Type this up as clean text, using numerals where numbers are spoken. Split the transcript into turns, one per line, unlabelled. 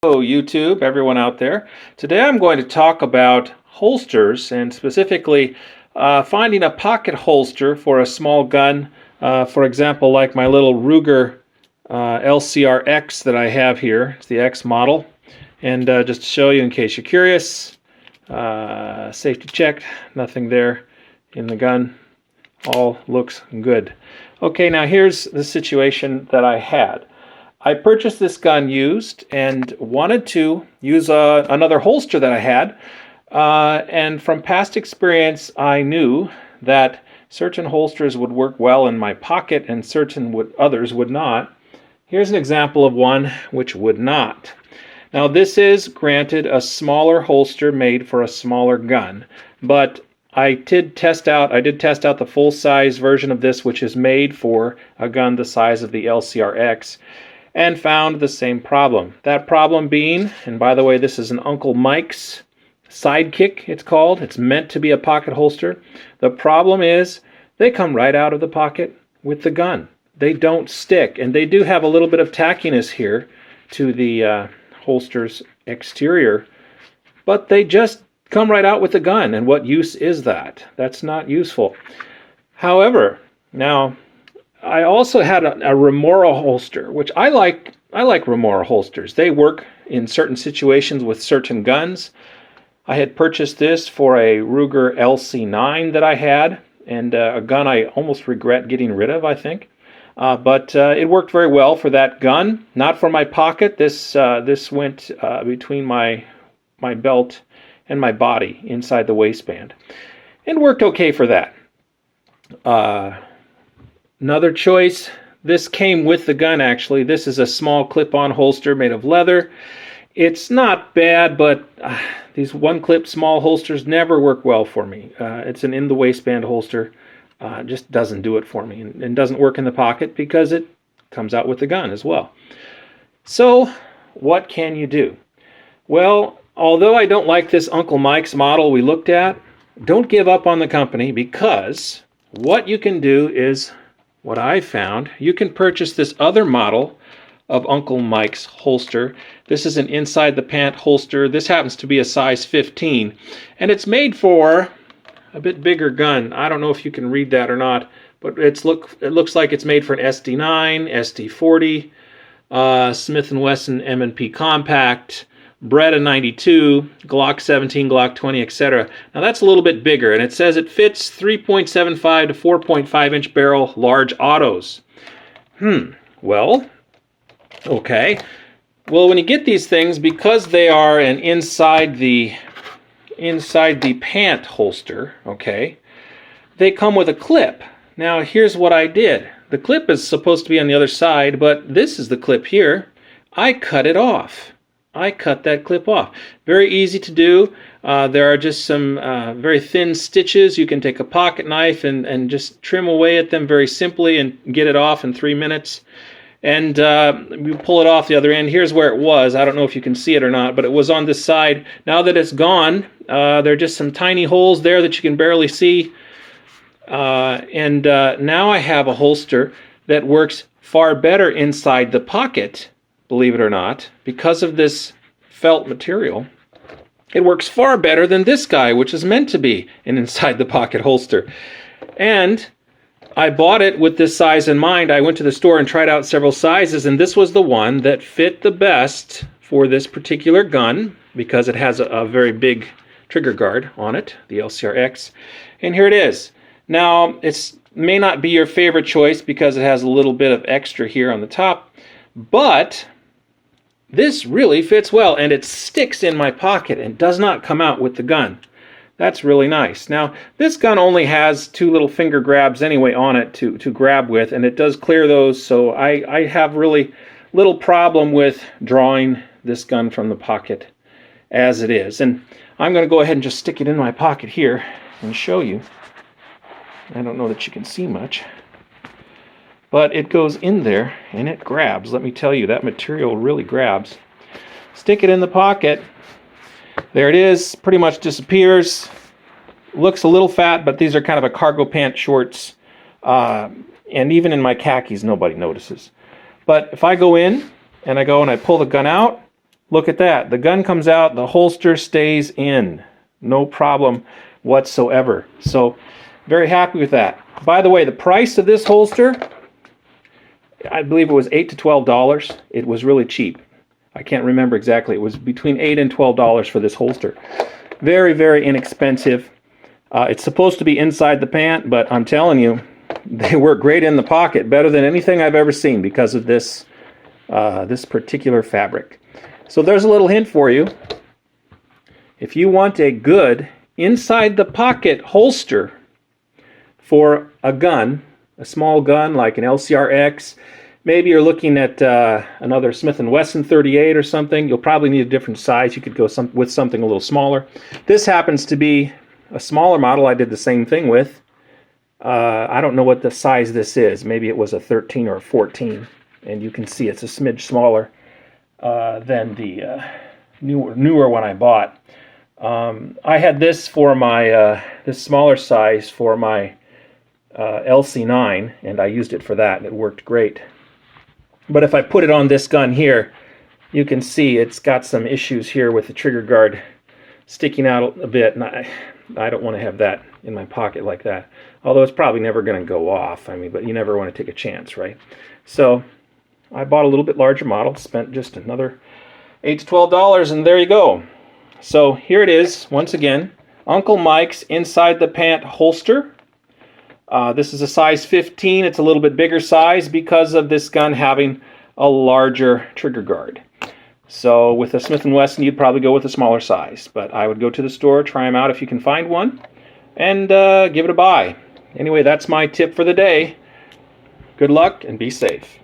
Hello YouTube, everyone out there. Today I'm going to talk about holsters and specifically finding a pocket holster for a small gun. For example, like my little Ruger LCRx that I have here. It's the X model. And just to show you in case you're curious, safety checked, nothing there in the gun. All looks good. Okay, now here's the situation that I had. I purchased this gun used and wanted to use another holster that I had. And from past experience, I knew that certain holsters would work well in my pocket and certain others would not. Here's an example of one which would not. Now this is, granted, a smaller holster made for a smaller gun, but I did test out the full-size version of this, which is made for a gun the size of the LCRx. And found the same problem. That problem being, and by the way, this is an Uncle Mike's Sidekick, it's called. It's meant to be a pocket holster. The problem is they come right out of the pocket with the gun. They don't stick, and they do have a little bit of tackiness here to the holster's exterior, but they just come right out with the gun. And what use is that? That's not useful. However, now, I also had a Remora holster, which I like Remora holsters. They work in certain situations with certain guns. I had purchased this for a Ruger LC9 that I had, and a gun I almost regret getting rid of, I think. But it worked very well for that gun. Not for my pocket. This went between my belt and my body inside the waistband. It worked okay for that. Another choice, this came with the gun actually. This is a small clip-on holster made of leather. It's not bad, but these one-clip small holsters never work well for me. It's an in-the-waistband holster. Just doesn't do it for me, and doesn't work in the pocket because it comes out with the gun as well. So, what can you do? Well, although I don't like this Uncle Mike's model we looked at, don't give up on the company, because what you can do is, what I found, you can purchase this other model of Uncle Mike's holster. This is an inside the pant holster. This happens to be a size 15, and it's made for a bit bigger gun. I don't know if you can read that or not, but it looks like it's made for an SD9, SD40, Smith & Wesson M&P Compact, Beretta 92, Glock 17, Glock 20, etc. Now that's a little bit bigger, and it says it fits 3.75 to 4.5 inch barrel large autos. Well, okay. Well, when you get these things, because they are an inside the pant holster, okay, they come with a clip. Now here's what I did. The clip is supposed to be on the other side, but this is the clip here. I cut it off. I cut that clip off. Very easy to do. There are just some very thin stitches. You can take a pocket knife and just trim away at them very simply and get it off in 3 minutes. And you pull it off the other end. Here's where it was. I don't know if you can see it or not, but it was on this side. Now that it's gone, there are just some tiny holes there that you can barely see. Now I have a holster that works far better inside the pocket, believe it or not, because of this felt material. It works far better than this guy, which is meant to be an inside the pocket holster. And I bought it with this size in mind. I went to the store and tried out several sizes, and this was the one that fit the best for this particular gun because it has a very big trigger guard on it, the LCRx. And here it is. Now, it may not be your favorite choice because it has a little bit of extra here on the top, but this really fits well, and it sticks in my pocket and does not come out with the gun. That's really nice. Now, this gun only has 2 little finger grabs anyway on it to grab with, and it does clear those, so I have really little problem with drawing this gun from the pocket as it is. And I'm going to go ahead and just stick it in my pocket here and show you. I don't know that you can see much, but it goes in there and it grabs. Let me tell you, that material really grabs. Stick it in the pocket. There it is. Pretty much disappears. Looks a little fat, but these are kind of a cargo pant shorts. And even in my khakis, nobody notices. But if I go in and I pull the gun out, Look at that. The gun comes out, the holster stays in. No problem whatsoever. So, very happy with that. By the way, the price of this holster, I believe it was $8 to $12. It was really cheap. I can't remember exactly. It was between $8 and $12 for this holster. Very, very inexpensive. It's supposed to be inside the pant, but I'm telling you, they work great in the pocket, better than anything I've ever seen because of this, this particular fabric. So there's a little hint for you. If you want a good inside the pocket holster for a gun, a small gun like an LCRx, maybe you're looking at another Smith & Wesson 38 or something, you'll probably need a different size. You could go with something a little smaller. This happens to be a smaller model I did the same thing with. I don't know what the size this is. Maybe it was a 13 or a 14. And you can see it's a smidge smaller than the newer one I bought. I had this for my this smaller size for my LC9, and I used it for that, and it worked great. But if I put it on this gun here, you can see it's got some issues here with the trigger guard sticking out a bit, and I don't want to have that in my pocket like that. Although it's probably never going to go off. I mean, but you never want to take a chance, right? So I bought a little bit larger model, spent just another $8 to $12, and there you go. So here it is, once again, Uncle Mike's inside the pant holster. This is a size 15. It's a little bit bigger size because of this gun having a larger trigger guard. So with a Smith & Wesson, you'd probably go with a smaller size. But I would go to the store, try them out if you can find one, and give it a buy. Anyway, that's my tip for the day. Good luck and be safe.